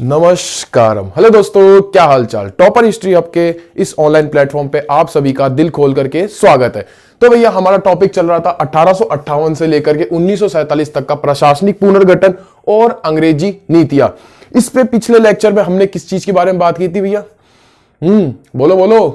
नमस्कारम। Hello दोस्तों, क्या हाल चाल। टॉपर हिस्ट्री आपके इस ऑनलाइन प्लेटफॉर्म पे आप सभी का दिल खोल करके स्वागत है। तो भैया हमारा टॉपिक चल रहा था 1858 से लेकर के 1947 तक का प्रशासनिक पुनर्गठन और अंग्रेजी नीतियां। इस पे पिछले लेक्चर में हमने किस चीज के बारे में बात की थी भैया? बोलो बोलो।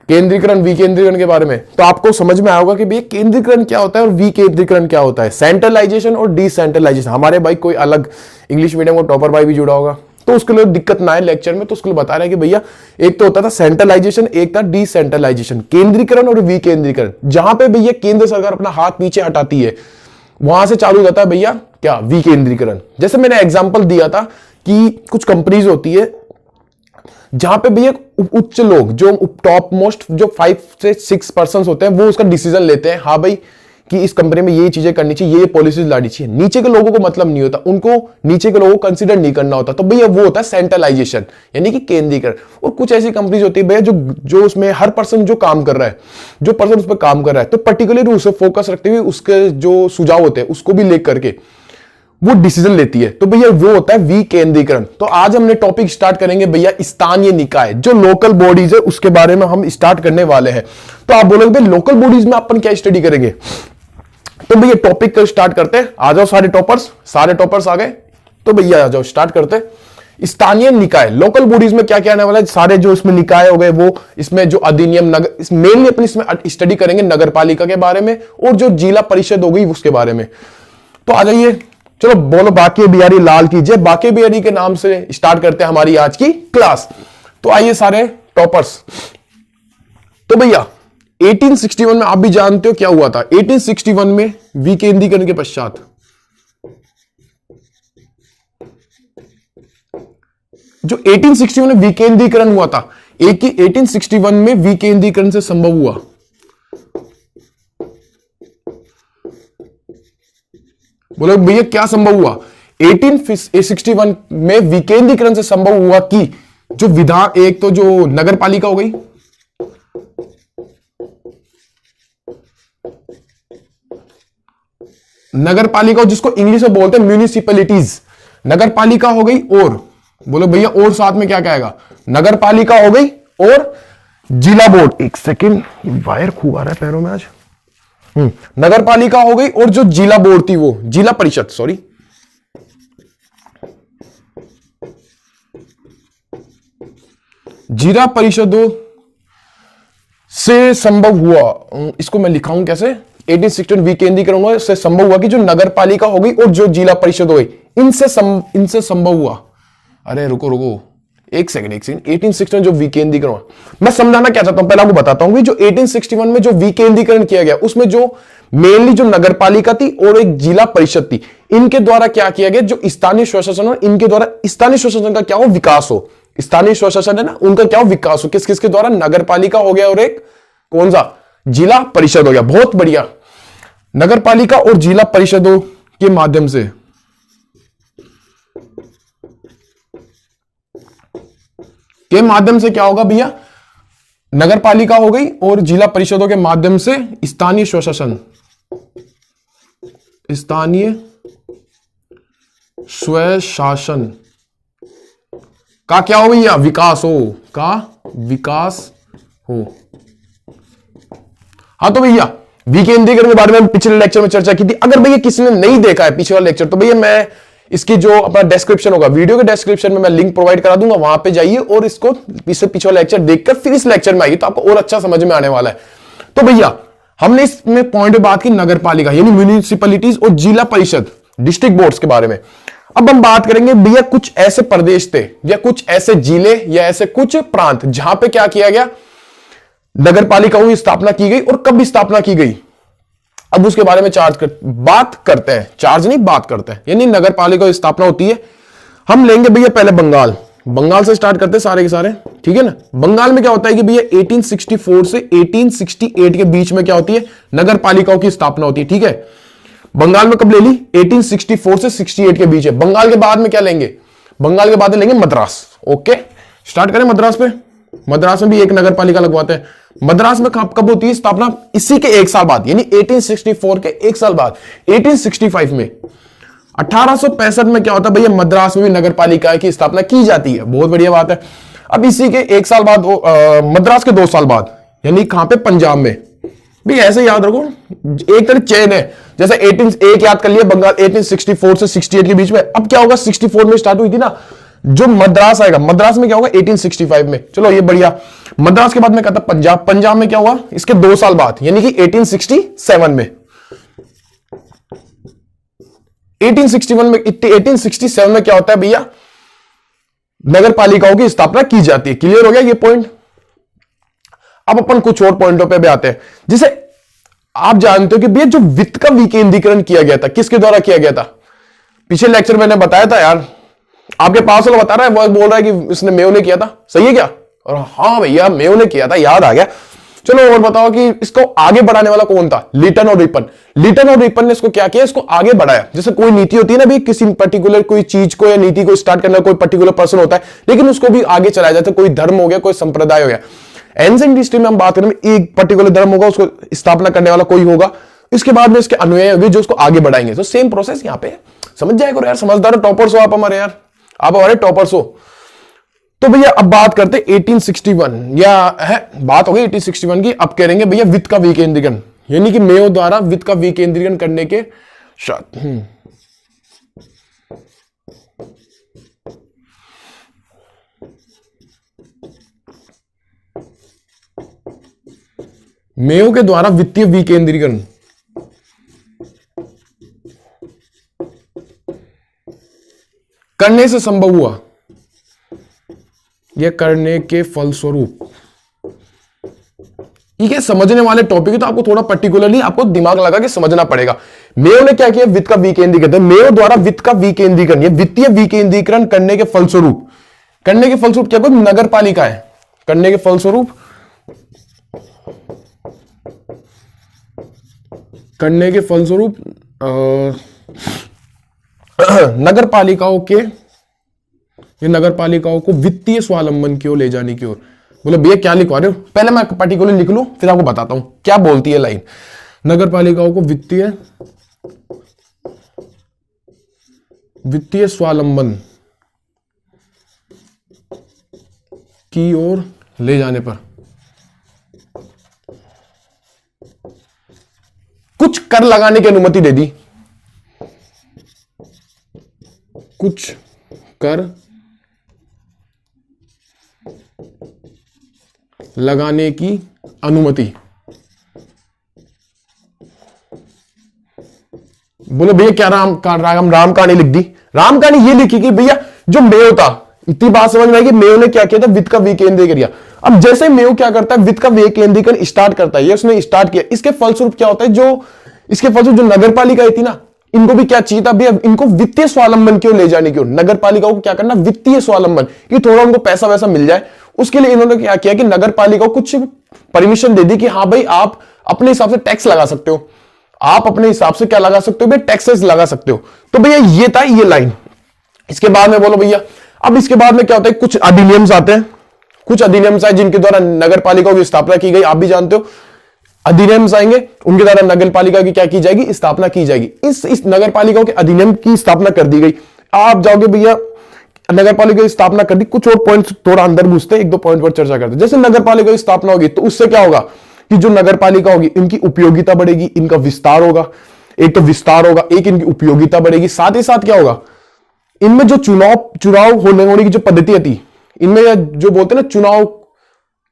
केंद्रीकरण विकेंद्रीकरण के बारे में। तो आपको समझ में आएगा कि भैया केंद्रीकरण क्या होता है और विकेंद्रीकरण क्या होता है। सेंट्रलाइजेशन और डिसेंट्रलाइजेशन। हमारे भाई कोई अलग इंग्लिश मीडियम का टॉपर भाई भी जुड़ा होगा तो उसके लिए दिक्कत ना है लेक्चर में, तो उसके लिए बता रहे हैं कि भैया एक तो होता था सेंट्रलाइजेशन, एक था डिसेंट्रलाइजेशन। केंद्रीकरण और विकेंद्रीकरण, जहां पे भैया केंद्र सरकार अपना हाथ पीछे हटाती है वहां से चालू होता है भैया क्या, विकेंद्रीकरण। जैसे मैंने एग्जांपल दिया था कि कुछ कंपनीज होती है जहां पे भैया उच्च लोग जो टॉप मोस्ट जो 5 से 6 पर्सन होते हैं वो उसका डिसीजन लेते हैं, हाँ भाई कि इस कंपनी में ये चीजें करनी चाहिए, ये पॉलिसीज लानी चाहिए। नीचे के लोगों को मतलब नहीं होता, उनको नीचे के लोगों को कंसीडर नहीं करना होता। तो भैया वो होता है सेंट्रलाइजेशन यानी कि केंद्रीकरण। और कुछ ऐसी कंपनीज होती है भैया जो उसमें हर पर्सन जो काम कर रहा है, जो पर्सन उस पर काम कर रहा है, तो पर्टिकुलरली उसे फोकस रखते हुए उसके जो सुझाव होते हैं उसको भी लेकर के वो डिसीजन लेती है। तो भैया वो होता है विकेंद्रीकरण। तो आज हमने टॉपिक स्टार्ट करेंगे भैया स्थानीय निकाय, जो लोकल बॉडीज है उसके बारे में हम स्टार्ट करने वाले हैं। तो आप बोलोगे भाई लोकल बॉडीज में अपन क्या स्टडी करेंगे, तो भैया टॉपिक को स्टार्ट करते हैं। आ जाओ सारे टॉपर्स आ गए। तो भैया आ जाओ स्टार्ट करते हैं। स्थानीय निकाय लोकल बॉडीज में क्या क्या आने वाला है, सारे जो इसमें निकाय हो गए वो इसमें जो अधिनियम नगर, मेनली अपन इसमें स्टडी करेंगे नगर पालिका के बारे में और जो जिला परिषद हो गई उसके बारे में। तो आ जाइए, चलो बोलो बांके बिहारी लाल की जय। बांके बिहारी के नाम से स्टार्ट करते हैं हमारी आज की क्लास। तो आइए सारे टॉपर्स। तो भैया 1861 में आप भी जानते हो क्या हुआ था। 1861 में विकेंद्रीकरण के पश्चात जो 1861 में विकेंद्रीकरण हुआ था, एक ही 1861 में विकेंद्रीकरण से संभव हुआ। बोलो भैया क्या संभव हुआ? 1861 में विकेंद्रीकरण से संभव हुआ कि जो विधान, एक तो जो नगर पालिका हो गई, नगर पालिका जिसको इंग्लिश में बोलते हैं म्यूनिसिपैलिटीज, नगर पालिका हो गई। और बोलो भैया और साथ में क्या कहेगा, नगर पालिका हो गई और जिला बोर्ड। एक सेकेंड, वायर खूब आ रहा है पैरों में आज। नगर पालिका हो गई और जो जिला बोर्ड थी वो जिला परिषद, सॉरी जिला परिषदों से संभव हुआ। इसको मैं लिखाऊं कैसे? 1861 विकेंद्रीकरण से संभव हुआ कि जो नगर पालिका हो गई और जो जिला परिषद हो गई इनसे संभव हुआ। अरे रुको एक सेकंड 1861 जो विकेंद्रीकरण हुआ, मैं समझाना क्या चाहता हूं पहले आपको बताता हूं कि जो 1861 में जो विकेंद्रीकरण किया गया उसमें जो मेनली जो नगर पालिका थी और एक जिला परिषद थी, इनके द्वारा क्या किया गया, जो स्थानीय स्वशासन और इनके द्वारा स्थानीय स्वशासन का क्या हो, विकास हो। स्थानीय स्वशासन है ना, उनका क्या हो, विकास हो। किस किसके द्वारा? नगर पालिका हो गया और एक कौन सा, जिला परिषद हो गया। बहुत बढ़िया। नगर पालिका और जिला परिषदों के माध्यम से क्या होगा भैया, नगर पालिका हो गई और जिला परिषदों के माध्यम से स्थानीय स्वशासन का क्या हो भैया, विकास हो। हाँ तो भैया विकेंद्रीकरण के बारे में पिछले लेक्चर में चर्चा की थी। अगर भैया किसी ने नहीं देखा है पिछला लेक्चर तो भैया मैं इसकी जो अपना डिस्क्रिप्शन होगा, वीडियो के डिस्क्रिप्शन में मैं लिंक प्रोवाइड करा दूंगा, वहां पे जाइए और इसको पिछला लेक्चर देखकर फिर इस लेक्चर में आइए तो आपको और अच्छा समझ में आने वाला है। तो भैया हमने इसमें पॉइंट बात की नगर पालिका यानी म्यूनिसिपैलिटीज और जिला परिषद डिस्ट्रिक्ट बोर्ड्स के बारे में। अब हम बात करेंगे भैया कुछ ऐसे प्रदेश थे या कुछ ऐसे जिले या ऐसे कुछ प्रांत जहां पे क्या किया गया, नगर पालिकाओं की स्थापना की गई और कब स्थापना की गई। अब उसके बारे में बात करते हैं यानी नगर पालिका की स्थापना होती है। हम लेंगे भैया पहले बंगाल से स्टार्ट करते हैं सारे के सारे, ठीक है ना। बंगाल में क्या होता है कि भैया 1864 से 1868 के बीच में क्या होती है, नगर पालिकाओं की स्थापना होती है, ठीक है। बंगाल में कब ले ली? 1864 से 68 के बीच है। बंगाल के बाद में क्या लेंगे? बंगाल के बाद लेंगे मद्रास। ओके, स्टार्ट करें मद्रास पे। मद्रास में भी एक नगर पालिका लगवाते हैं। मद्रास में कब होती है स्थापना? इसी के एक साल बाद यानी 1864 के एक साल बाद 1865 में 1865 में क्या होता है भैया, मद्रास में भी नगर पालिका की स्थापना की जाती है। बहुत बढ़िया बात है। अब इसी के एक साल बाद मद्रास के 2 साल बाद, यानी कहां पे, पंजाब में भी। ऐसे याद रखो, एक तरह चेन है, जैसे 18 याद कर लिया, बंगाल 1864 से 68 के बीच में। अब क्या होगा, 64 में स्टार्ट हुई थी ना, जो मद्रास आएगा, मद्रास में क्या होगा 1865 में। चलो ये बढ़िया। मद्रास के बाद में कहता पंजाब, पंजाब में क्या हुआ इसके 2 साल बाद, यानी कि 1867 में। 1867 में क्या होता है भैया, नगर पालिकाओं की स्थापना की जाती है। क्लियर हो गया ये पॉइंट। अब अपन कुछ और पॉइंटों पे भी आते हैं, जिसे आप जानते हो कि भैया जो वित्त का विकेंद्रीकरण किया गया था, किसके द्वारा किया गया था। पिछले लेक्चर मैंने बताया था यार, आपके पास वाला बता रहा है, वो बोल रहा है कि इसने मेयो ने किया था, सही है क्या? और हाँ भैया मेयो ने किया था, याद आ गया। चलो और बताओ कि इसको आगे बढ़ाने वाला कौन था? लिटन और रिपन। लिटन और रिपन ने इसको क्या किया, इसको आगे बढ़ाया। जैसे कोई नीति होती है ना भी, किसी पर्टिकुलर कोई चीज को या नीति को स्टार्ट करना, कोई पर्टिकुलर पर्सन होता है, लेकिन उसको भी आगे चलाया जाता है। कोई धर्म हो गया, कोई संप्रदाय हो गया। एंशिएंट हिस्ट्री में हम बात करें, एक पर्टिकुलर धर्म होगा, उसको स्थापना करने वाला कोई होगा, इसके बाद में इसके अनुयायी होंगे जो उसको आगे बढ़ाएंगे। तो सेम प्रोसेस यहाँ पे समझ जाएगा यार, समझदार टॉपर्स हो आप हमारे यार, आप हमारे टॉपर्स हो। तो भैया अब बात करते 1861, या है बात हो गई 1861 की। अब करेंगे भैया वित्त का विकेंद्रीकरण, यानी कि मेयो द्वारा वित्त का विकेंद्रीकरण करने के मेयो के द्वारा वित्तीय विकेंद्रीकरण करने से संभव हुआ, यह करने के फलस्वरूप। ये समझने वाले टॉपिक है, तो आपको थोड़ा पर्टिकुलरली आपको दिमाग लगा के समझना पड़ेगा। मेयो ने क्या किया, वित्त का विकेंद्रीकरण। मेयो द्वारा वित्त का विकेंद्रीकरण, ये वित्तीय विकेंद्रीकरण करने के फलस्वरूप, करने के फलस्वरूप क्या, कोई नगर पालिका है, करने के फलस्वरूप, करने के फलस्वरूप नगर पालिकाओं के, ये नगर पालिकाओं को वित्तीय स्वावलंबन की ओर ले जाने की ओर। बोले भैया क्या लिखवा रहे हो, पहले मैं पर्टिकुलर लिख लूं फिर आपको बताता हूं क्या बोलती है लाइन। नगर पालिकाओं को वित्तीय स्वावलंबन की ओर ले जाने पर कुछ कर लगाने की अनुमति दे दी, कुछ कर लगाने की अनुमति। बोलो भैया क्या राम कहानी लिख दी। राम कहानी ये लिखी कि भैया जो मेयो था, इतनी बात समझ में आई कि मेयो ने क्या किया था, वित्त का विकेंद्रीकरण किया। अब जैसे मेयो क्या करता है, वित्त का विकेंद्रीकरण स्टार्ट करता है, ये उसने स्टार्ट किया। इसके फलस्वरूप क्या होता है, इसके फलस्वरूप जो नगर पालिका थी ना, इनको भी क्या चाहिए था भैया, इनको वित्तीय स्वावलंबन की ओर ले जाने की ओर। नगर पालिकाओं को क्या करना, वित्तीय स्वावलंबन, कि थोड़ा उनको पैसा वैसा मिल जाए। उसके लिए इन्होंने क्या किया कि नगर पालिका को कुछ परमिशन दे दी कि हाँ भाई आप अपने हिसाब से टैक्स लगा सकते हो, आप अपने हिसाब से क्या लगा सकते हो भाई, टैक्सेस लगा सकते हो। तो भैया ये था ये लाइन। इसके बाद में बोलो भैया, अब इसके बाद में क्या होता है, कुछ अधिनियम आते हैं, कुछ अधिनियम आए जिनके द्वारा नगर पालिकाओं की स्थापना की गई। आप भी जानते हो अधिनियम आएंगे, उनके द्वारा नगर पालिका की क्या की जाएगी, स्थापना की जाएगी। इस नगर पालिकाओं के अधिनियम की स्थापना कर दी गई। आप जाओगे भैया नगर पालिका की स्थापना कर दी, कुछ और पॉइंट्स थोड़ा अंदर घुसते, एक दो पॉइंट पर चर्चा करते। जैसे नगर पालिका की स्थापना होगी तो उससे क्या होगा कि जो नगर पालिका होगी इनकी उपयोगिता बढ़ेगी, इनका विस्तार होगा। एक तो विस्तार होगा, एक इनकी उपयोगिता बढ़ेगी। साथ ही साथ क्या होगा, इनमें जो चुनाव होने की जो पद्धति थी, इनमें जो बोलते हैं ना चुनाव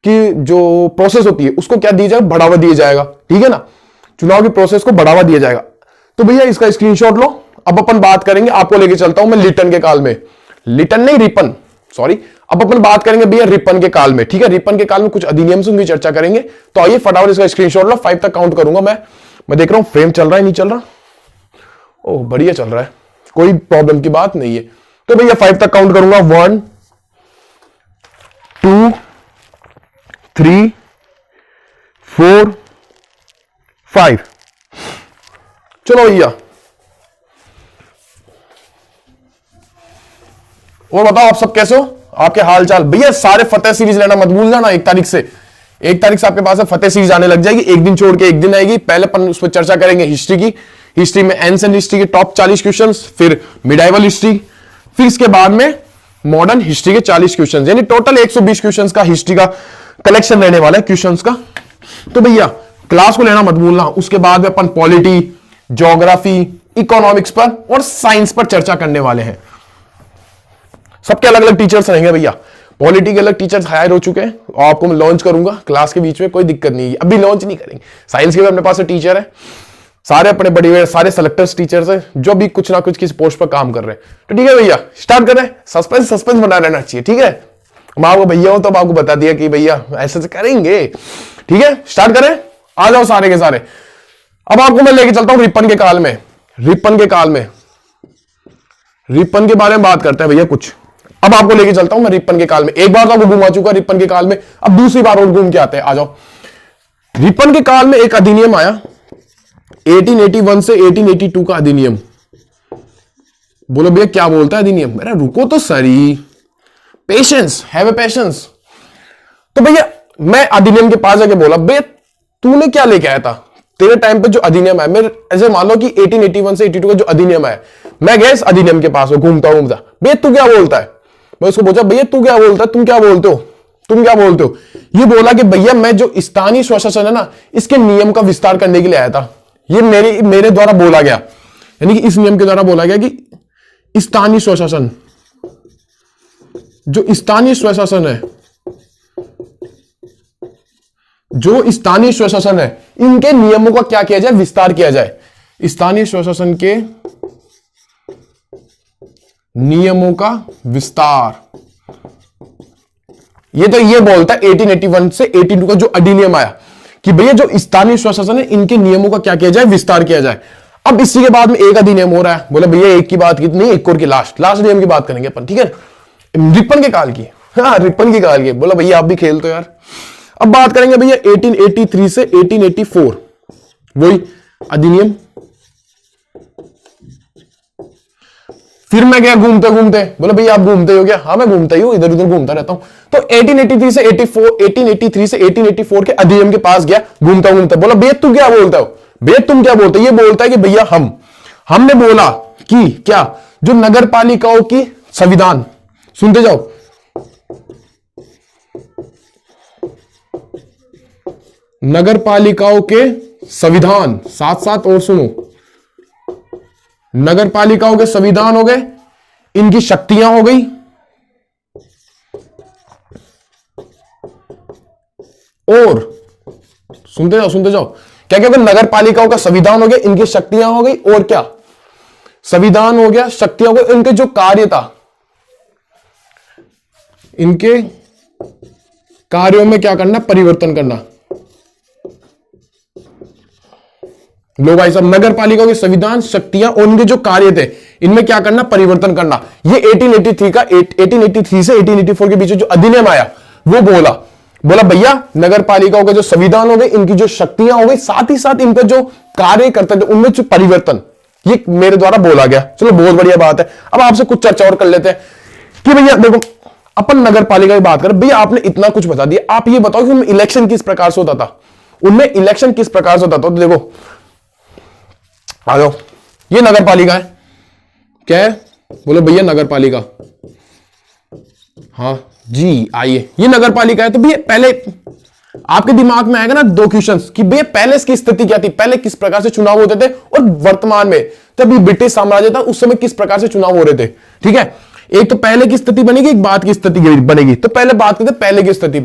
की जो प्रोसेस होती है उसको क्या दिया जाएगा, बढ़ावा दिया जाएगा। ठीक है ना, चुनाव की प्रोसेस को बढ़ावा दिया जाएगा। तो भैया इसका स्क्रीनशॉट लो। अब अपन बात करेंगे, आपको लेके चलता हूं मैं लिटन के काल में, लिटन नहीं रिपन, सॉरी। अब अपन बात करेंगे भैया रिपन के काल में। ठीक है, रिपन के काल में कुछ अधिनियम की चर्चा करेंगे। तो आइए फटाफट इसका स्क्रीनशॉट लो। 5 तक काउंट करूंगा मैं देख रहा हूं फ्रेम चल रहा है नहीं चल रहा। ओह बढ़िया चल रहा है, कोई प्रॉब्लम की बात नहीं है। तो भैया 5 तक काउंट करूंगा, 1 2 3 4 5। चलो भैया और बताओ आप सब कैसे हो, आपके हाल चाल। भैया सारे फतेह सीरीज लेना मत भूल जाना। 1 तारीख से आपके पास फतेह सीरीज आने लग जाएगी। एक दिन छोड़ के एक दिन आएगी। पहले अपन उस पर चर्चा करेंगे हिस्ट्री की हिस्ट्री में एंशिएंट हिस्ट्री के टॉप 40 क्वेश्चंस, फिर मिडाइवल हिस्ट्री, फिर इसके बाद में मॉडर्न हिस्ट्री के 40 क्वेश्चंस, यानी टोटल 120 क्वेश्चंस का हिस्ट्री का कलेक्शन रहने वाला है क्वेश्चंस का। तो भैया क्लास को लेना मत भूलना। उसके बाद में अपन पॉलिटी, ज्योग्राफी, इकोनॉमिक्स पर और साइंस पर चर्चा करने वाले हैं। सबके अलग अलग टीचर्स रहेंगे भैया। पॉलिटी के अलग टीचर्स हायर हो चुके हैं और आपको मैं लॉन्च करूंगा क्लास के बीच में, कोई दिक्कत नहीं है, अभी लॉन्च नहीं करेंगे। साइंस के भी अपने पास टीचर है, सारे अपने बड़े हुए सारे सेलेक्टर्स टीचर्स हैं जो भी कुछ ना कुछ किसी पोस्ट पर काम कर रहे हैं। तो ठीक है भैया, स्टार्ट करें। सस्पेंस बना रहना चाहिए, ठीक है। मैं आपको भैया हूं तो आपको बता दिया कि भैया ऐसे करेंगे, ठीक है। स्टार्ट करें, आ जाओ सारे के सारे। अब आपको मैं लेके चलता हूं रिपन के काल में। रिपन के बारे में बात करते हैं भैया कुछ। अब आपको लेके चलता हूं मैं रिपन के काल में। एक बार तो आपको घुमा चुका रिपन के काल में, अब दूसरी बार और घूम के आते हैं। आ जाओ। रिपन के काल में एक अधिनियम आया 1881 से 1882 का अधिनियम। बोलो भैया क्या बोलता है अधिनियम? मेरा रुको तो सरी, पेशेंस, हैव ए पेशेंस। तो भैया मैं अधिनियम के पास जाके बोला, भैया तूने क्या लेके आया था? तेरे टाइम पे जो अधिनियम है, मेरे ऐसे मान लो कि 1881 से 82 का जो अधिनियम है, मैं गया इस अधिनियम के पास घूमता भैया तू क्या बोलता है? मैं उसको पूछा, भैया तू क्या बोलता है? तुम क्या बोलते हो? ये बोला कि भैया मैं जो स्थानीय स्वशासन है ना, इसके नियम का विस्तार करने के लिए आया था। ये मेरे द्वारा बोला गया, यानी कि इस नियम के द्वारा बोला गया कि स्थानीय स्वशासन, जो स्थानीय स्वशासन है, इनके नियमों का क्या किया जाए? विस्तार किया जाए। स्थानीय स्वशासन के नियमों का विस्तार। ये बोलता है 1881 से 82 का जो अधिनियम आया कि भैया जो स्थानीय स्वशासन है, इनके नियमों का क्या किया जाए? विस्तार किया जाए। अब इसी के बाद में एक अधिनियम हो रहा है। बोले भैया एक की बात की नहीं, एक और की लास्ट नियम की बात करेंगे अपन, ठीक है। रिपन के काल की, हाँ रिपन के काल की। बोला भैया आप भी खेल तो यार। अब बात करेंगे भैया 1883 से 1884, वही अधिनियम। फिर मैं गया घूमते घूमते। बोले भैया आप घूमते हो क्या? हाँ मैं घूमता ही हूं, इधर उधर घूमता रहता हूं। तो 1883 से 1884 के अधिनियम के पास गया घूमता घूमता। बोला भैया तू क्या बोलता हो? भैया तुम क्या बोलते हो? ये बोलता है कि भैया हमने बोला कि क्या, जो नगर पालिकाओं की संविधान, सुनते जाओ, नगर पालिकाओं के संविधान, साथ साथ और सुनो, नगर पालिकाओं के संविधान हो गए, इनकी शक्तियां हो गई, और सुनते जाओ क्या क्या? नगर पालिकाओं का संविधान हो गया, इनकी शक्तियां हो गई, और क्या? संविधान हो गया, शक्तियां हो गई, इनके जो कार्य था, इनके कार्यों में क्या करना? परिवर्तन करना। लो भाई साहब, नगर पालिकाओं के संविधान, शक्तियां और उनके जो कार्य थे, इनमें क्या करना? परिवर्तन करना। ये 1883 से 1884 के बीच जो अधिनियम आया, वो बोला भैया नगर पालिकाओं के जो संविधान हो गए, इनकी जो शक्तियां हो गई, साथ ही साथ इनका जो कार्य करते थे उनमें जो परिवर्तन, ये मेरे द्वारा बोला गया। चलो बहुत बढ़िया बात है। अब आपसे कुछ चर्चा और कर लेते हैं कि भैया देखो, अपन नगर पालिका की बात करें। भैया आपने इतना कुछ बता दिया, आप ये बताओ कि उनमें इलेक्शन किस प्रकार से होता था? तो देखो आ जाओ, ये नगर पालिका है। क्या है? बोलो भैया नगर पालिका। हाँ जी आइए, ये नगर पालिका है। तो भैया पहले आपके दिमाग में आएगा ना दो क्वेश्चंस कि भैया पहले इसकी स्थिति क्या थी, पहले किस प्रकार से चुनाव होते थे, और वर्तमान में जब ये ब्रिटिश साम्राज्य था उस समय किस प्रकार से चुनाव हो रहे थे, ठीक है। एक तो पहले की स्थिति बनेगी, एक बाद की स्थिति बनेगी। तो पहले बात करते पहले की स्थिति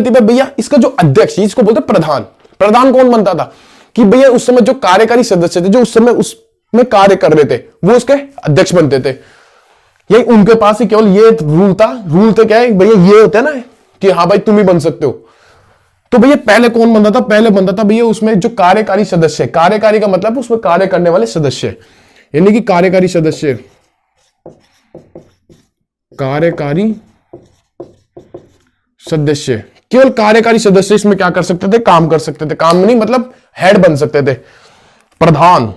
पर। भैया इसका जो अध्यक्ष, इसको बोलते प्रधान कौन बनता था? कि भैया उस समय जो कार्यकारी सदस्य थे, जो उस समय उसमें कार्य कर रहे थे, वो उसके अध्यक्ष बनते थे। ये उनके पास ही केवल ये रूल था क्या है भैया, ये होता है ना कि हाँ भाई तुम ही बन सकते हो। तो भैया पहले कौन बनता था? पहले बनता था भैया उसमें जो कार्यकारी सदस्य, कार्यकारी का मतलब उसमें कार्य करने वाले सदस्य, यानी कि कार्यकारी सदस्य, केवल कार्यकारी सदस्य इसमें क्या कर सकते थे? काम कर सकते थे। काम नहीं मतलब हेड बन सकते थे, प्रधान।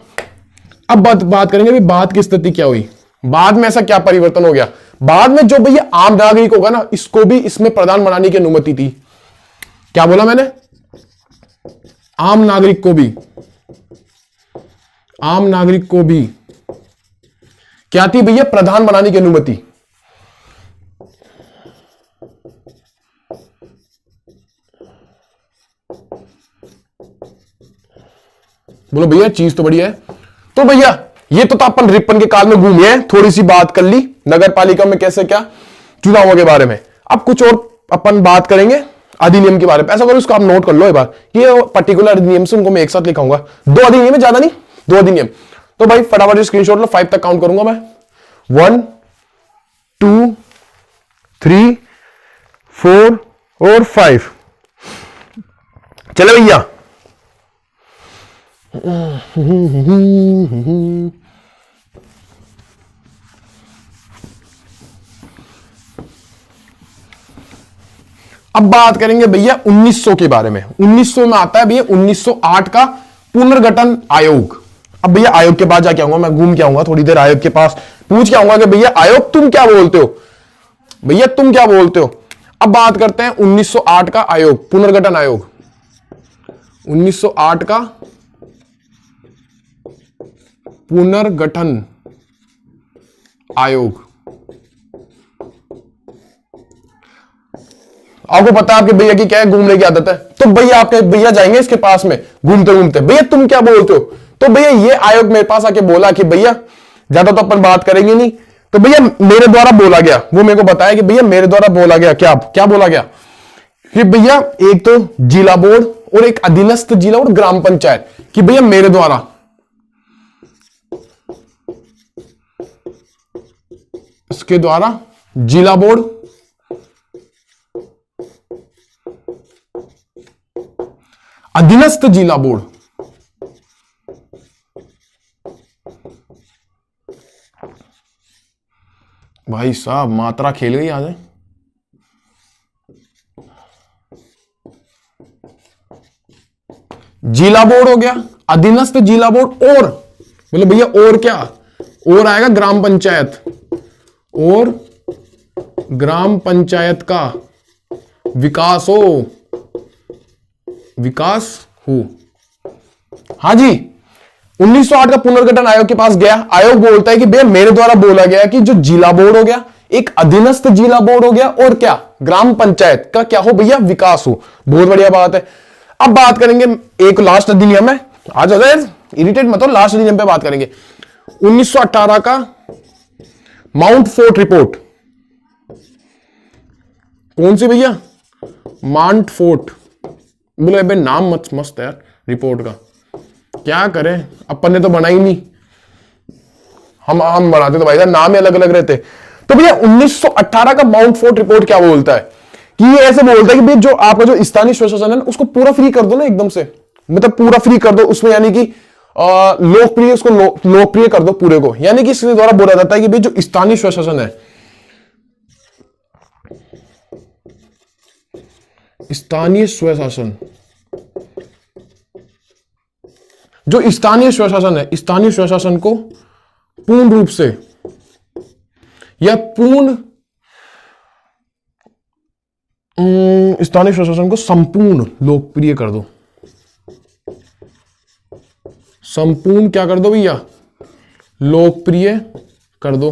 अब बात करेंगे भी बाद की स्थिति क्या हुई, बाद में ऐसा क्या परिवर्तन हो गया। बाद में जो भैया आम नागरिक होगा ना, इसको भी इसमें प्रधान बनाने की अनुमति थी। क्या बोला मैंने? आम नागरिक को भी आम नागरिक को भी क्या थी भैया? प्रधान बनाने की अनुमति। बोलो भैया चीज तो बढ़िया है। तो भैया ये तो अपन रिपन के काल में घूमे हैं, थोड़ी सी बात कर ली नगर पालिका में कैसे क्या चुनावों के बारे में। अब कुछ और अपन बात करेंगे अधिनियम के बारे में। ऐसा करो इसको आप नोट कर लो एक बार, ये पर्टिकुलर अधिनियम से उनको मैं एक साथ लिखाऊंगा। 2 अधिनियम है, ज्यादा नहीं, 2 अधिनियम। तो भाई फटाफट स्क्रीनशॉट लो, 5 तक काउंट करूंगा मैं। 1 2 3 4 और 5। चले भैया। अब बात करेंगे भैया 1900 के बारे में। 1900 में आता है भैया 1908 का पुनर्गठन आयोग। अब भैया आयोग के पास जाके आऊंगा, मैं घूम के आऊंगा थोड़ी देर, आयोग के पास पूछ के आऊंगा कि भैया आयोग तुम क्या बोलते हो, भैया तुम क्या बोलते हो। अब बात करते हैं 1908 का आयोग, पुनर्गठन आयोग। 1908 का पुनर्गठन आयोग। आपको पता है आपके भैया की क्या है, घूमने की आदत है। तो भैया आपके भैया जाएंगे इसके पास में घूमते घूमते, भैया तुम क्या बोलते हो। तो भैया ये आयोग मेरे पास आके बोला कि भैया ज्यादा तो अपन बात करेंगे नहीं, तो भैया मेरे द्वारा बोला गया, वो मेरे को बताया कि भैया मेरे द्वारा बोला गया क्या क्या बोला गया कि भैया एक तो जिला बोर्ड और एक अधीनस्थ जिला और ग्राम पंचायत, कि भैया मेरे द्वारा इसके द्वारा जिला बोर्ड अधीनस्थ जिला बोर्ड भाई साहब मात्रा खेल गई आज। जिला बोर्ड हो गया, अधीनस्थ जिला बोर्ड, और बोले भैया और क्या, और आएगा ग्राम पंचायत, और ग्राम पंचायत का विकास हो, विकास हो। हाँ जी, 1908 का पुनर्गठन आयोग के पास गया, आयोग बोलता है कि भैया मेरे द्वारा बोला गया कि जो जिला बोर्ड हो गया, एक अधीनस्थ जिला बोर्ड हो गया, और क्या ग्राम पंचायत का क्या हो भैया, विकास हो। बहुत बढ़िया बात है। अब बात करेंगे एक लास्ट अधिनियम है, आज अगर इरिटेट मत हो, लास्ट अधिनियम पे बात करेंगे। 1918 का माउंट फोर्ट रिपोर्ट। कौन सी भैया? Mount fort. बोले भाई नाम मत मस्त है यार रिपोर्ट का, क्या करें अपन ने तो बनाई नहीं, हम बनाते तो भाई नाम ही अलग अलग रहते। तो भैया 1918 का माउंट फोर्ट रिपोर्ट क्या बोलता है कि ये ऐसे बोलता है कि भाई जो आपका जो स्थानीय स्वशासन है उसको पूरा फ्री कर दो ना, एकदम से, मतलब पूरा फ्री कर दो उसमें, यानी कि लोकप्रिय, उसको लोकप्रिय कर दो पूरे को। यानी कि इसके द्वारा बोला जाता है कि भाई जो स्थानीय स्वशासन है, स्थानीय स्वशासन, जो स्थानीय स्वशासन है, स्थानीय स्वशासन को पूर्ण रूप से या पूर्ण स्थानीय स्वशासन को संपूर्ण लोकप्रिय कर दो। संपूर्ण क्या कर दो भैया? लोकप्रिय कर दो।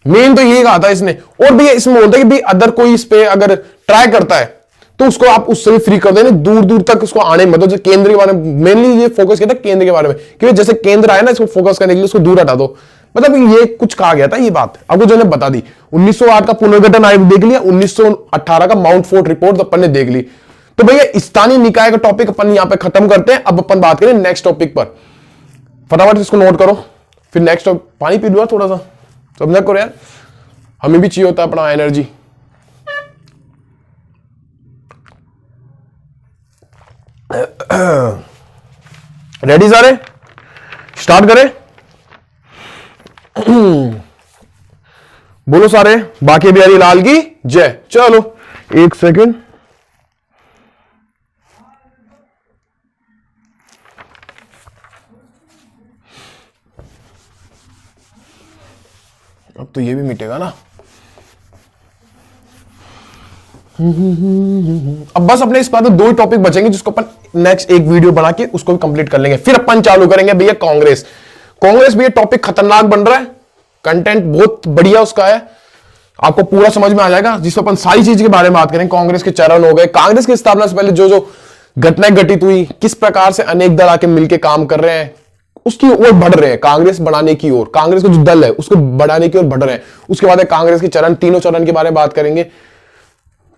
मेन तो ये कहा था इसने। और भैया इसमें बोलता है कि भाई अदर कोई इस पे अगर ट्राई करता है तो उसको आप उससे भी फ्री कर देना, दूर दूर तक उसको आने मत दो। केंद्र के बारे में मेनली ये फोकस किया था, केंद्र के बारे में, क्योंकि जैसे केंद्र आया ना इसको फोकस करने के लिए, उसको दूर हटा दो। मतलब ये कुछ कहा गया था ये बात, अब जो ने बता दी। 1908 का पुनर्गठन आयोग देख लिया, 1918 का माउंट फोर्ट रिपोर्ट अपन ने देख ली। तो भैया स्थानीय निकाय का टॉपिक अपन यहां पे खत्म करते हैं। अब अपन बात करें नेक्स्ट टॉपिक पर। फटाफट इसको नोट करो, फिर नेक्स्ट पानी पी लो थोड़ा सा, समझा करो यार, हमें भी चाहिए होता है अपना एनर्जी। रेडी सारे, स्टार्ट करें। बोलो सारे, बाकी बिहारी लाल की जय। चलो एक सेकंड, अब तो ये भी मिटेगा ना। अब बस अपने इस बात में 2 टॉपिक बचेंगे जिसको अपन नेक्स्ट एक वीडियो बना के उसको भी कंप्लीट कर लेंगे। फिर अपन चालू करेंगे भैया कांग्रेस। कांग्रेस भी ये टॉपिक खतरनाक बन रहा है, कंटेंट बहुत बढ़िया उसका है, आपको पूरा समझ में आ जाएगा, जिसमें अपन सारी चीज के बारे में बात करेंगे। कांग्रेस के चरण हो गए, कांग्रेस की स्थापना से पहले जो जो घटनाएं घटित हुई, किस प्रकार से अनेक दल आके मिलकर काम कर रहे हैं, उसकी ओर बढ़ रहे हैं, कांग्रेस बढ़ाने की ओर, कांग्रेस का जो दल है उसको बढ़ाने की ओर बढ़ रहे हैं। उसके बाद कांग्रेस के चरण, तीनों चरण के बारे में बात करेंगे।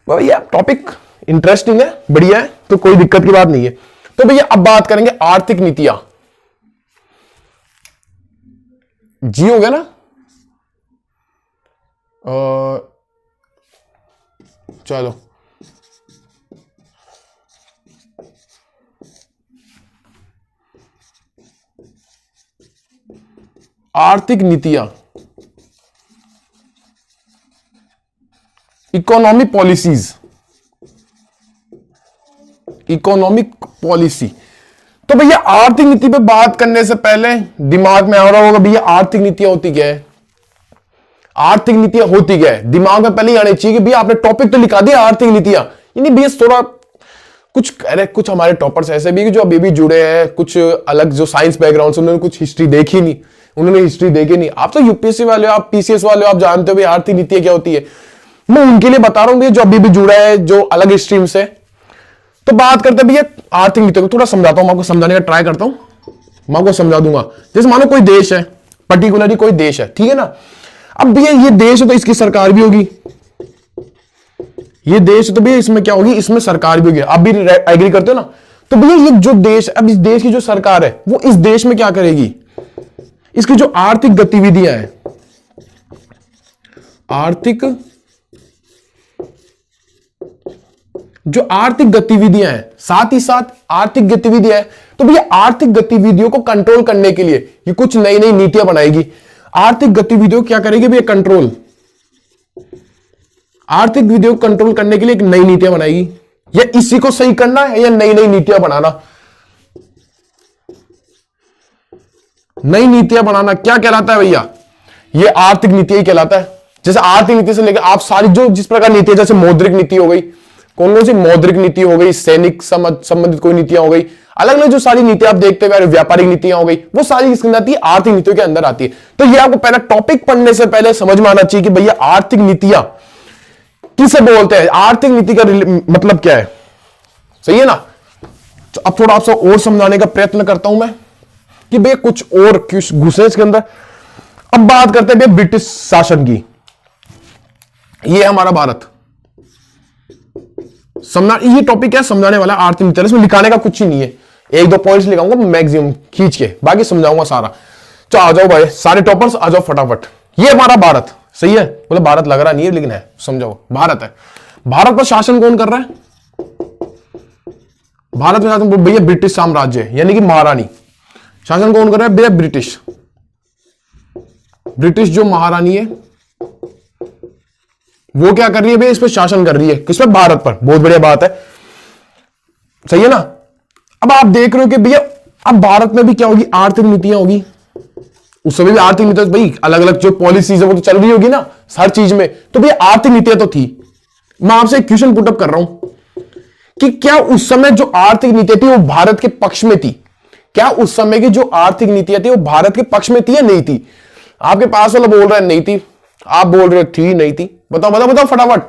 भैया टॉपिक इंटरेस्टिंग है, बढ़िया है, तो कोई दिक्कत की बात नहीं है। तो भैया अब बात करेंगे आर्थिक नीतियां। जी हो गया ना? चलो आर्थिक नीतियां, इकोनॉमिक पॉलिसीज, इकोनॉमिक पॉलिसी। तो भैया आर्थिक नीति पे बात करने से पहले दिमाग में आ रहा होगा भैया आर्थिक नीतियां होती क्या है, आर्थिक नीतियां होती क्या है, दिमाग में पहले ही आने चाहिए कि भैया आपने टॉपिक तो लिखा दिया आर्थिक नीतियां, यानी भैया थोड़ा कुछ, अरे कुछ हमारे टॉपर्स ऐसे भी जो अभी भी जुड़े हैं, कुछ अलग जो साइंस बैकग्राउंड से, उन्होंने कुछ हिस्ट्री देखी नहीं, उन्होंने हिस्ट्री देखी नहीं। आप तो यूपीएससी वाले हो, आप पीसीएस वाले हो, आप जानते हो भाई आर्थिक नीतियां क्या होती है। मैं उनके लिए बता रहा हूं जो अभी भी जुड़ा है, जो अलग स्ट्रीम से। तो बात करते हैं भैया आर्थिक नीति को, थोड़ा समझाता हूं, आपको समझाने का ट्राई करता हूं, मैं आपको समझा दूंगा। जैसे मानो कोई देश है, पर्टिकुलरली कोई देश है, ठीक है ना। अब भैया ये देश है तो इसकी सरकार भी होगी, ये देश है तो भैया इसमें क्या होगी, इसमें सरकार भी होगी। आप भी एग्री करते हो ना। तो भैया ये जो देश, अब इस देश की जो सरकार है वो इस देश में क्या करेगी, इसकी जो आर्थिक गतिविधियां हैं, आर्थिक जो आर्थिक गतिविधियां हैं, साथ ही साथ आर्थिक गतिविधियां हैं, तो भैया आर्थिक गतिविधियों को कंट्रोल करने के लिए ये कुछ नई नई नीतियां बनाएगी। आर्थिक गतिविधियों को क्या करेगी भैया, कंट्रोल, आर्थिक गतिविधियों को कंट्रोल करने के लिए एक नई नीतियां बनाएगी। या इसी को सही करना है या नई नई नीतियां बनाना, नई नीतियां बनाना क्या कहलाता है भैया, ये आर्थिक नीति ही कहलाता है। जैसे आर्थिक नीति से लेकर आप सारी जो जिस प्रकार नीति, जैसे मौद्रिक नीति हो गई, कौन कौन सी मौद्रिक नीति हो गई, सैनिक संबंधित कोई नीतियां हो गई, अलग अलग जो सारी नीतियां आप देखते हुए, व्यापारिक नीतियां हो गई, वो सारी किसके अंदर आती है, आर्थिक नीतियों के अंदर आती है। तो ये आपको पहला टॉपिक पढ़ने से पहले समझ में आना चाहिए कि भैया आर्थिक नीतियां किसे बोलते हैं, आर्थिक नीति का मतलब क्या है, सही है ना। तो अब थोड़ा आपसे और समझाने का प्रयत्न करता हूं मैं कि भैया कुछ और घुसे इसके अंदर। अब बात करते हैं भैया ब्रिटिश शासन की। ये हमारा भारत, ये टॉपिक है समझाने वाला आर्थिक नीति, इसमें लिखाने का कुछ ही नहीं है, 1-2 पॉइंट्स लिखाऊंगा मैक्सिमम खींच के, बाकी समझाऊंगा सारा। तो आ जाओ भाई सारे टॉपर्स, आ जाओ फटाफट। ये हमारा भारत, सही है, बोले भारत लग रहा नहीं है लेकिन है, समझाओ भारत है। भारत पर शासन कौन कर रहा है, भारत में शासन भैया ब्रिटिश साम्राज्य यानी कि महारानी। शासन कौन कर रहा है भैया, ब्रिटिश, ब्रिटिश जो महारानी है वो क्या कर रही है भैया, इस पर शासन कर रही है, किस पर, भारत पर। बहुत बढ़िया बात है, सही है ना। अब आप देख रहे हो कि भैया अब भारत में भी क्या होगी, आर्थिक नीतियां होगी। उस समय भी आर्थिक नीतियां भाई अलग अलग जो पॉलिसीज है वो तो चल रही होगी ना हर चीज में, तो भैया आर्थिक नीतियां तो थी। मैं आपसे एक क्वेश्चन पुटअप कर रहा हूं कि क्या उस समय जो आर्थिक नीतियां थी वो भारत के पक्ष में थी, क्या उस समय की जो आर्थिक नीतियां थी वो भारत के पक्ष में थी या नहीं थी। आपके पास वाला बोल रहा है नहीं थी, आप बोल रहे हो थी, नहीं थी, बताओ बताओ बताओ फटाफट।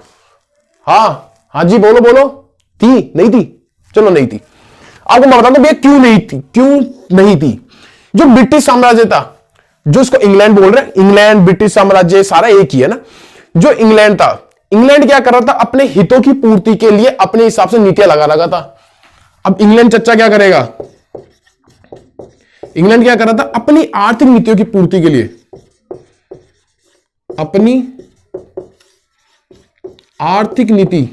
हाँ जी बोलो बोलो, थी नहीं थी, चलो नहीं थी। आपको मैं बताता हूं भैया क्यों नहीं थी, क्यों नहीं थी। जो ब्रिटिश साम्राज्य था, जो इसको इंग्लैंड बोल रहे हैं, इंग्लैंड ब्रिटिश साम्राज्य सारा एक ही है ना। जो इंग्लैंड था, इंग्लैंड क्या कर रहा था, अपने हितों की पूर्ति के लिए अपने हिसाब से नीतियां लगा लगा था। अब इंग्लैंड चच्चा क्या करेगा, इंग्लैंड क्या कर रहा था, अपनी आर्थिक नीतियों की पूर्ति के लिए, अपनी आर्थिक नीति,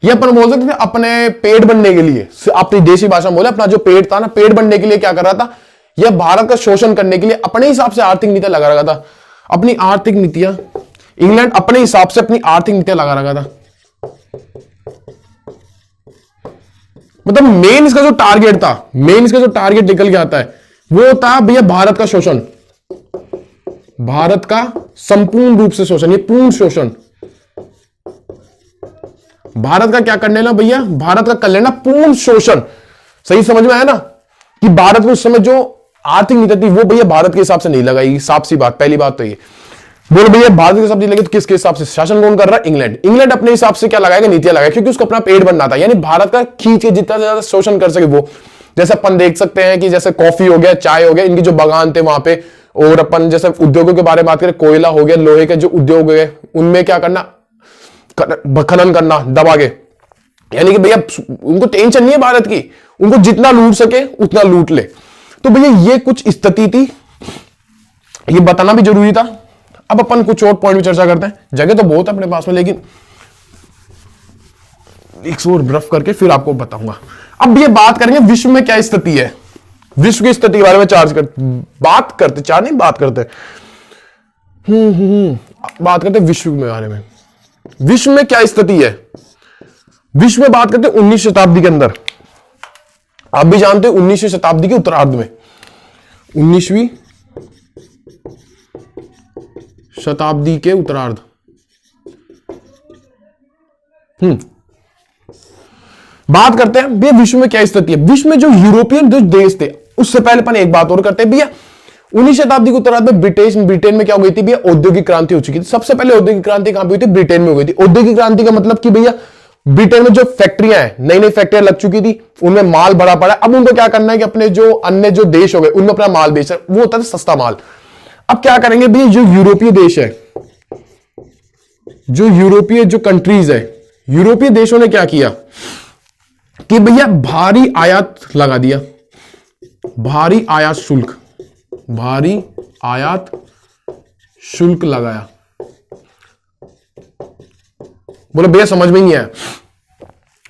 ये अपन बोल सकते थे अपने पेट बनने के लिए, अपनी देसी भाषा में बोले अपना जो पेट था ना, पेट बनने के लिए क्या कर रहा था, यह भारत का शोषण करने के लिए अपने हिसाब से आर्थिक नीतियां लगा रखा था। अपनी आर्थिक नीतियां, इंग्लैंड अपने हिसाब से अपनी आर्थिक नीतियां लगा रखा था। मतलब मेन इसका जो टारगेट था, मेन इसका जो टारगेट निकल के आता है वो था भैया भारत का शोषण, भारत का संपूर्ण रूप से शोषण, ये पूर्ण शोषण, भारत का क्या कर लेना भैया, भारत का कर लेना पूर्ण शोषण। सही समझ में आया ना, कि भारत में उस समय जो आर्थिक नीति थी वो भैया भारत के हिसाब से नहीं लगाई। साफ सी बात, पहली बात तो ये बोलो भैया, भारत के हिसाब से लगे तो किसके हिसाब से शासन कौन कर रहा है? इंग्लैंड। इंग्लैंड अपने हिसाब से क्या लगाएगा? नीतियां लगाएगा, क्योंकि उसको अपना पेट भरना था। यानी भारत का खींच के जितना ज्यादा शोषण कर सके वो। जैसे अपन देख सकते हैं कि जैसे कॉफी हो गया, चाय हो गया, इनके जो बागान थे वहां पे, और अपन जैसे उद्योगों के बारे में बात करें, कोयला हो गया, लोहे के जो उद्योग हो गए, उनमें क्या करना? खनन करना दबा के। यानी कि भैया उनको टेंशन नहीं है भारत की, उनको जितना लूट सके उतना लूट ले। तो भैया ये कुछ स्थिति थी, ये बताना भी जरूरी था। अब अपन कुछ और पॉइंट में चर्चा करते हैं। जगह तो बहुत है अपने पास में, लेकिन एक और ब्रफ करके फिर आपको बताऊंगा। अब ये बात करेंगे विश्व में क्या स्थिति है, विश्व की स्थिति के बारे में बात करते बात करते विश्व के बारे में। विश्व में क्या स्थिति है, विश्व में बात करते 19वीं शताब्दी के अंदर। आप भी जानते हो 19वीं शताब्दी के उत्तरार्ध में, 19वीं शताब्दी के उत्तरार्ध, बात करते हैं भैया विश्व में क्या स्थिति है। विश्व में जो यूरोपियन जो देश थे, उससे पहले अपन एक बात और करते हैं भैया। 19वीं शताब्दी के उत्तरार्ध में ब्रिटेन में क्या हो गई थी भैया? औद्योगिक क्रांति हो चुकी थी। सबसे पहले औद्योगिक क्रांति कहां पे हुई थी? ब्रिटेन में हो गई थी। औद्योगिक क्रांति का मतलब कि भैया ब्रिटेन में जो फैक्ट्रियां हैं, नई नई फैक्ट्रियां लग चुकी थी, उनमें माल भरा पड़ा। अब उनको क्या करना है कि अपने जो अन्य जो देश हो गए उनमें अपना माल बेच, वो होता है सस्ता माल। अब क्या करेंगे भैया, जो यूरोपीय देश है, जो यूरोपीय जो कंट्रीज है, यूरोपीय देशों ने क्या किया कि भैया भारी आयात लगा दिया, भारी आयात शुल्क, भारी आयात शुल्क लगाया। बोलो भैया समझ में नहीं आया,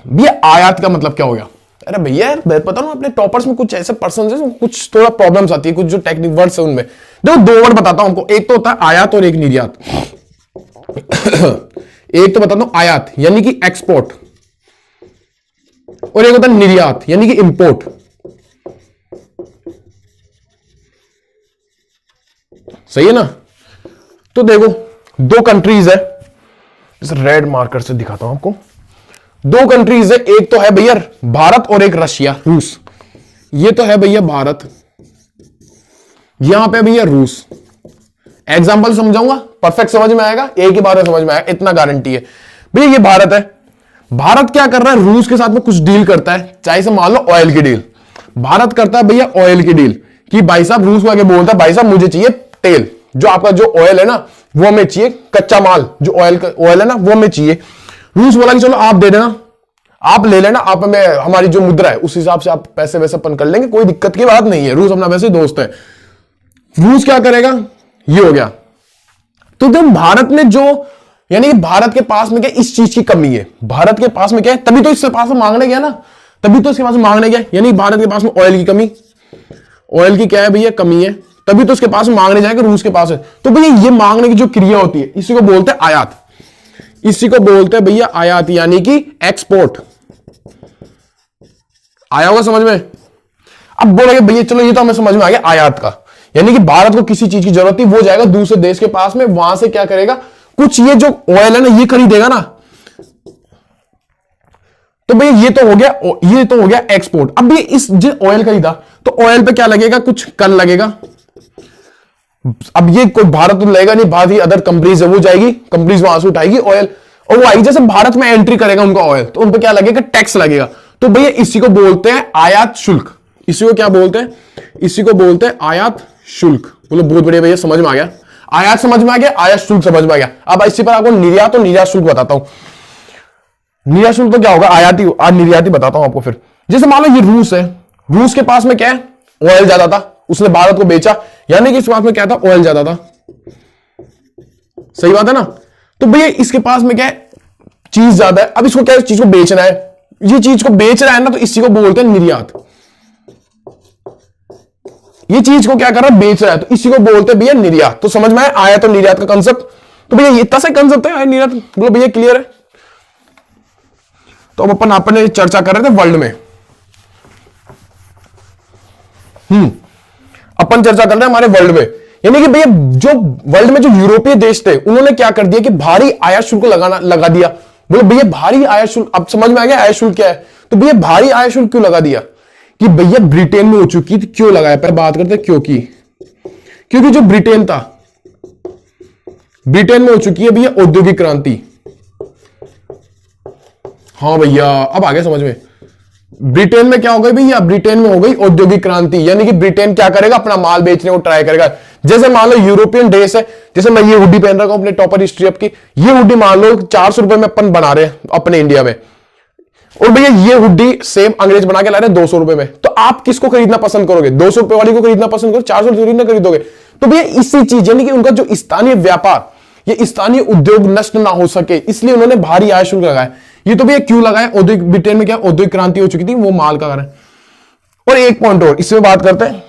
भैया आयात का मतलब क्या हो गया? अरे भैया यार पता ना, अपने टॉपर्स में कुछ ऐसे पर्सन है कुछ थोड़ा प्रॉब्लम्स आती है, कुछ जो टेक्निक वर्ड्स है उनमें। देखो दो वर्ड बताता हूं हमको, एक तो होता है आयात और एक निर्यात। एक तो बताता हूं आयात यानी कि एक्सपोर्ट, और एक होता है निर्यात यानी कि इंपोर्ट। सही है ना? तो देखो दो कंट्रीज है, इस रेड मार्कर से दिखाता हूं आपको। दो कंट्रीज है, एक तो है भैया भारत और एक रशिया, रूस। ये तो है भैया भारत, यहां पे भैया रूस। एग्जांपल समझाऊंगा, परफेक्ट समझ में आएगा, एक ही बार में समझ में आएगा, इतना गारंटी है। भैया ये भारत है, भारत क्या कर रहा है? रूस के साथ में कुछ डील करता है, चाहे से मान लो ऑयल की डील। भारत करता है भैया ऑयल की डील कि भाई साहब, रूस को आगे बोलता है भाई साहब मुझे चाहिए तेल, जो आपका जो ऑयल है ना वो हमें चाहिए, कच्चा माल जो ऑयल है ना वो हमें चाहिए। रूस बोला कि चलो आप दे देना, आप ले लेना, आप हमें हमारी जो मुद्रा है उस हिसाब से आप पैसे वैसे अपन कर लेंगे, कोई दिक्कत की बात नहीं है, रूस अपना वैसे दोस्त है। रूस क्या करेगा? ये हो गया। तो जब भारत ने जो, यानी कि भारत के पास में क्या इस चीज की कमी है, भारत के पास में क्या है, तभी तो इसके पास में मांगने गया ना, तभी तो इसके पास में मांगने गया। यानी भारत के पास में ऑयल की कमी, ऑयल की क्या है भैया? कमी है, तभी तो उसके पास मांगने जाएगा, रूस के पास है। तो भैया ये मांगने की जो क्रिया होती है इसी को बोलते हैं आयात, इसी को बोलते हैं भैया आयात यानी कि एक्सपोर्ट। आया होगा समझ में? अब बोलेंगे भैया चलो ये तो हमें समझ में आ गया आयात का, यानी कि भारत को किसी चीज की जरूरत थी, वो जाएगा दूसरे देश के पास में, वहां से क्या करेगा, कुछ ये जो ऑयल है ना ये खरीदेगा ना। तो भैया ये तो हो गया एक्सपोर्ट। अब ये इस जो ऑयल खरीदा तो ऑयल पे क्या लगेगा? कुछ कर लगेगा। अब ये कोई भारत तो लगेगा नहीं, भारत ही अदर कंपनीज है वो जाएगी, कंपनीज वहां से उठाएगी ऑयल, और वो आएगी जैसे भारत में एंट्री करेगा उनका ऑयल, तो उन पर क्या लगेगा? टैक्स लगेगा। तो भैया इसी को बोलते हैं आयात शुल्क। इसी को क्या बोलते हैं? इसी को बोलते हैं आयात शुल्क। बोलो बहुत बढ़िया भैया, समझ में आ गया, आयात समझ में आ गया, आयात शुल्क समझ में आ गया। अब इसी पर आपको निर्यात और निर्यात शुल्क बताता हूं। निर्यात शुल्क तो क्या होगा? आयाती आज निर्याती बताता हूं आपको। फिर जैसे मान लो ये रूस है, रूस के पास में क्या है? ऑयल ज्यादा था, उसने भारत को बेचा, यानी कि इसके पास में क्या था? ऑयल ज्यादा था। सही बात है ना? तो भैया इसके पास में क्या है? चीज ज्यादा है, अब इसको क्या है? इस चीज को बेचना है, ये चीज को बेच रहा है ना, तो इसी को बोलते हैं निर्यात। ये चीज को क्या कर रहा है? बेच रहा है, तो इसी को बोलते हैं भैया निर्यात। तो समझ में आया आयात और निर्यात का कंसेप्ट? तो भैया इतना सा कंसेप्ट है निर्यात। बोलो भैया क्लियर है? तो अब अपन चर्चा कर रहे थे वर्ल्ड में, अपन चर्चा कर रहे हैं हमारे वर्ल्ड में, यानी कि भैया जो वर्ल्ड में जो यूरोपीय देश थे उन्होंने क्या कर दिया कि भारी आयात शुल्क लगा दिया। बोले भैया भारी आयात शुल्क, अब समझ में आ गया आयात शुल्क क्या है। तो भैया भारी आयात शुल्क क्यों लगा दिया कि भैया ब्रिटेन में हो चुकी थी, क्यों लगाया, पहले बात करते हैं क्योंकि जो ब्रिटेन था, ब्रिटेन में हो चुकी है भैया औद्योगिक क्रांति। हाँ भैया अब आ गया समझ में। ब्रिटेन में क्या हो गई भैया, ब्रिटेन में हो गई औद्योगिक क्रांति, यानी कि ब्रिटेन क्या करेगा, अपना माल बेचने को ट्राई करेगा। जैसे मान लो यूरोपियन ड्रेस है, जैसे मैं ये हुडी पहन रहा हूं अपने टॉपर हिस्ट्री अप की, ये हुडी मान लो 400 रुपए में अपन बना रहे हैं अपने इंडिया में, और भैया ये हुडी सेम अंग्रेज बना के ला रहे हैं 200 रुपए में, तो आप किसको खरीदना पसंद करोगे, 200 रुपए वाली को खरीदना पसंद करोगे, 400 थोड़ी ना खरीदोगे। तो भैया इसी चीज यानी कि उनका जो स्थानीय व्यापार, ये स्थानीय उद्योग नष्ट ना हो सके, इसलिए उन्होंने भारी आय शुल्क लगाया। ये तो भैया क्यों लगाया, औद्योगिक, ब्रिटेन में क्या औद्योगिक क्रांति हो चुकी थी, वो माल का कारण। और एक पॉइंट और इसमें बात करते हैं,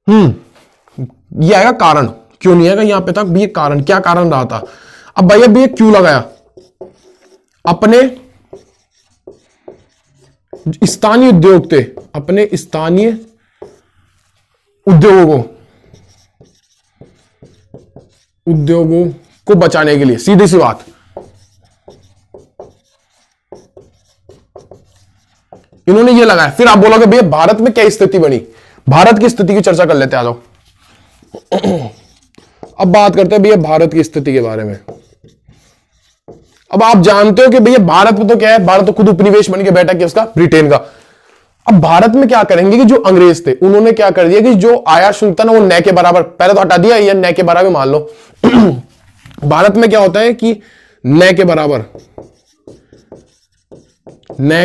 ये आएगा कारण, क्यों नहीं आएगा यहां पे तक भी, कारण क्या कारण रहा था। अब भैया भी क्यों लगाया, अपने स्थानीय उद्योग थे, अपने स्थानीय उद्योगों को बचाने के लिए, सीधी सी बात। इन्होंने ये लगाया। फिर आप बोलोगे भैया भारत में क्या स्थिति बनी, भारत की स्थिति की चर्चा कर लेते हैं, आ जाओ। अब बात करते हैं भैया भारत की स्थिति के बारे में। अब आप जानते हो कि भैया भारत में तो क्या है, भारत तो खुद उपनिवेश बन के बैठा कि उसका ब्रिटेन का। अब भारत में क्या करेंगे कि जो अंग्रेज थे उन्होंने क्या कर दिया कि जो आयात शुल्क था ना वो न के बराबर, पहले तो हटा दिया, या न के बराबर मान लो। भारत में क्या होता है कि न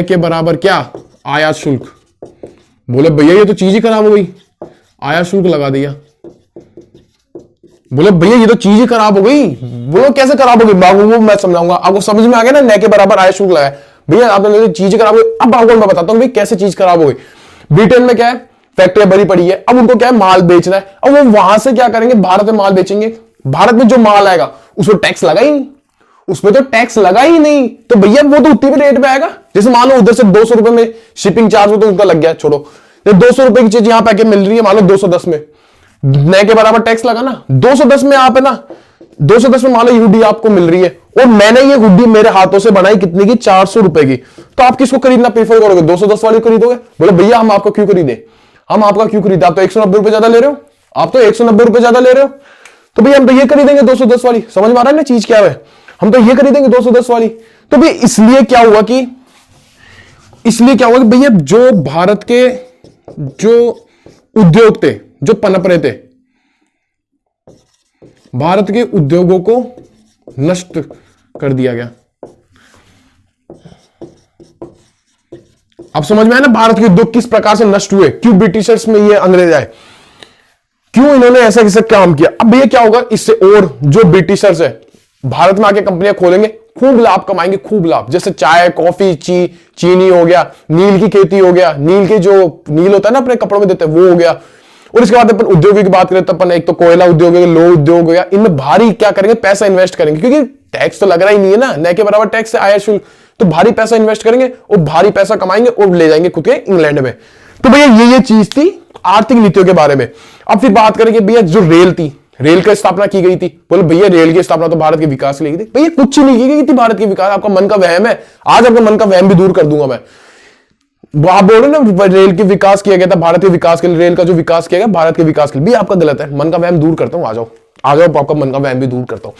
के बराबर क्या, आयात शुल्क। बोले भैया ये तो चीज ही खराब हो गई, आयात शुल्क लगा दिया। बोले भैया ये तो चीज ही खराब हो गई। बोलो कैसे खराब हो गई, बाबू वो मैं समझाऊंगा आपको, समझ में आ गया ना, न के बराबर आयात शुल्क लगाया। भैया आपने चीज खराब हो गई, अब आपको मैं बताता हूं भाई कैसे चीज खराब हो गई। ब्रिटेन में क्या है, फैक्ट्रियां भरी पड़ी है, अब उनको क्या है, माल बेचना है। अब वो वहां से क्या करेंगे, भारत में माल बेचेंगे। भारत में जो माल आएगा उसको टैक्स लगा ही नहीं, उसमें तो टैक्स लगा ही नहीं, तो भैया वो तो उतनी भी रेट पे आएगा। जैसे मान लो उधर से 200 रुपए में शिपिंग चार्ज हो तो उनका लग गया, छोड़ो, 200 रुपए की चीज यहां पे आके मिल रही है मान लो 210 में, नए के बराबर टैक्स लगा ना, 210 में आप है ना, 210 में मान लो ये हुडी आपको मिल रही है, और मैंने ये हुडी मेरे हाथों से बनाई कितने की, 400 रुपए की, तो आप किसको खरीदना प्रीफर करोगे, 210 वाली खरीदोगे। बोले भैया हम आपको क्यों खरीदे, हम आपका क्यों खरीदे, आप तो 190 रुपए ज्यादा ले रहे हो, आप तो 190 रुपए ज्यादा ले रहे हो, तो भैया हम तो ये खरीदेंगे 210 वाली। समझ में आ रहा है ना चीज क्या है, हम तो ये खरीदेंगे 210 वाली। तो भैया इसलिए क्या हुआ कि भैया जो भारत के जो उद्योग थे, जो पनप रहे थे, भारत के उद्योगों को नष्ट कर दिया गया। अब समझ में आया ना भारत के उद्योग किस प्रकार से नष्ट हुए, क्यों ब्रिटिशर्स में ये अंग्रेज आए, क्यों इन्होंने ऐसा किसी काम किया। अब भैया क्या होगा इससे, और जो ब्रिटिशर्स है भारत में आके कंपनियां खोलेंगे, खूब लाभ कमाएंगे, खूब लाभ। जैसे चाय, कॉफी, चीनी हो गया, नील की खेती हो गया, नील के जो नील होता है ना अपने कपड़ों में देते हैं वो हो गया। और इसके बाद अपन उद्योग की बात करें तो अपन एक तो कोयला उद्योग है, लोह उद्योग हो गया, इनमें भारी क्या करेंगे, पैसा इन्वेस्ट करेंगे, क्योंकि टैक्स तो लग रहा ही नहीं है ना, न के बराबर टैक्स से आया शुल्क, तो भारी पैसा इन्वेस्ट करेंगे और भारी पैसा कमाएंगे और ले जाएंगे खुद के इंग्लैंड में। तो भैया ये चीज थी आर्थिक नीतियों के बारे में। अब फिर बात करेंगे भैया जो रेल थी, रेल की स्थापना की गई थी। बोले भैया रेल की स्थापना तो भारत के विकास के लिए की थी। भैया कुछ नहीं की गई थी भारत के विकास, आपका मन का वहम है, आज आपका मन का वहम भी दूर कर दूंगा मैं। आप बोल रहे ना रेल के विकास किया गया था भारत के विकास के लिए, रेल का जो विकास किया गया भारत के विकास के लिए, भी आपका गलत है। मन का वहम दूर करता हूं, आ जाओ आपका मन का वहम भी दूर करता हूं।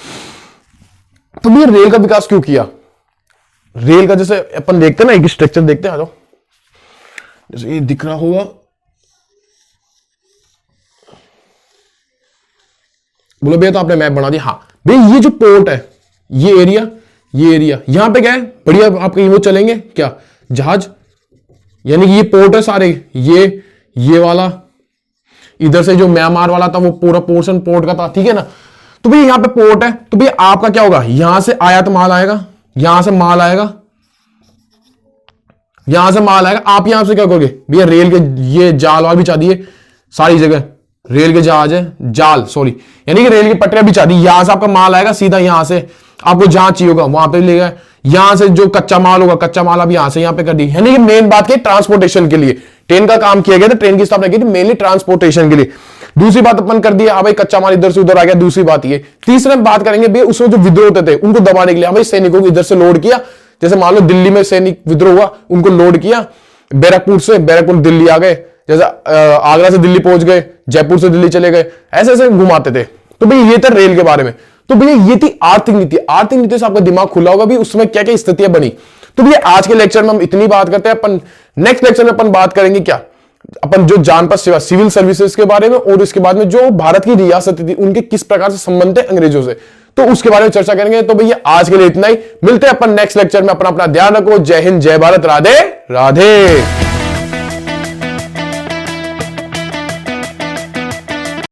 तो भैया रेल का विकास क्यों किया, रेल का जैसे अपन देखते हैं ना, एक स्ट्रक्चर देखते हैं, आ जाओ, जैसे ये दिख रहा होगा, बोलो भैया तो आपने मैप बना दिया। हाँ भैया ये जो पोर्ट है, ये एरिया यहां पे क्या है, बढ़िया आपके वो चलेंगे क्या, जहाज, यानी कि ये पोर्ट है सारे, ये वाला इधर से जो म्यांमार वाला था वो पूरा पोर्शन पोर्ट का था, ठीक है ना। तो भैया यहां पे पोर्ट है, तो भैया आपका क्या होगा, यहां से आयात माल आएगा, यहां से माल आएगा, आप यहां से क्या करोगे भैया, रेल के ये जाल वाल बिछा दिए सारी जगह, रेल के जहाज है जाल, सॉरी, यानी कि रेल की पटरियां बिछा दी, यहां से आपका माल आएगा सीधा, यहां से आपको जहां चाहिए होगा वहां पे ले गए, यहां से जो कच्चा माल होगा, कच्चा माल अब यहां से यहां पे कर दी, यानी कि मेन बात की ट्रांसपोर्टेशन के लिए ट्रेन का काम किया गया था, ट्रेन की स्थापना की थी मेनली ट्रांसपोर्टेशन के लिए। दूसरी बात अपन कर दी, हाँ भाई कच्चा माल इधर से उधर आ गया, दूसरी बात ये। तीसरे में बात करेंगे भाई उसमें जो विद्रोह होते थे उनको दबाने के लिए, हाँ भाई सैनिकों को इधर से लोड किया, जैसे मान लो दिल्ली में सैनिक विद्रोह हुआ, उनको लोड किया बैरकपुर से, बैरकपुर दिल्ली आ गए, जैसे आगरा से दिल्ली पहुंच गए, जयपुर से दिल्ली चले गए, ऐसे ऐसे घुमाते थे। तो भाई ये था रेल के बारे में। तो भैया ये थी आर्थिक नीति। आर्थिक नीति से आपका दिमाग खुला होगा भी उसमें क्या क्या स्थितियां बनी। तो भैया आज के लेक्चर में हम इतनी बात करते हैं। अपन नेक्स्ट लेक्चर में अपन बात करेंगे क्या, अपन जो जानपद सेवा सिविल सर्विसेज के बारे में, और इसके बाद में जो भारत की रियासत थी उनके किस प्रकार से संबंध है अंग्रेजों से, तो उसके बारे में चर्चा करेंगे। तो भैया आज के लिए इतना ही, मिलते हैं अपन नेक्स्ट लेक्चर में। अपना ध्यान रखो। जय हिंद, जय भारत, राधे राधे।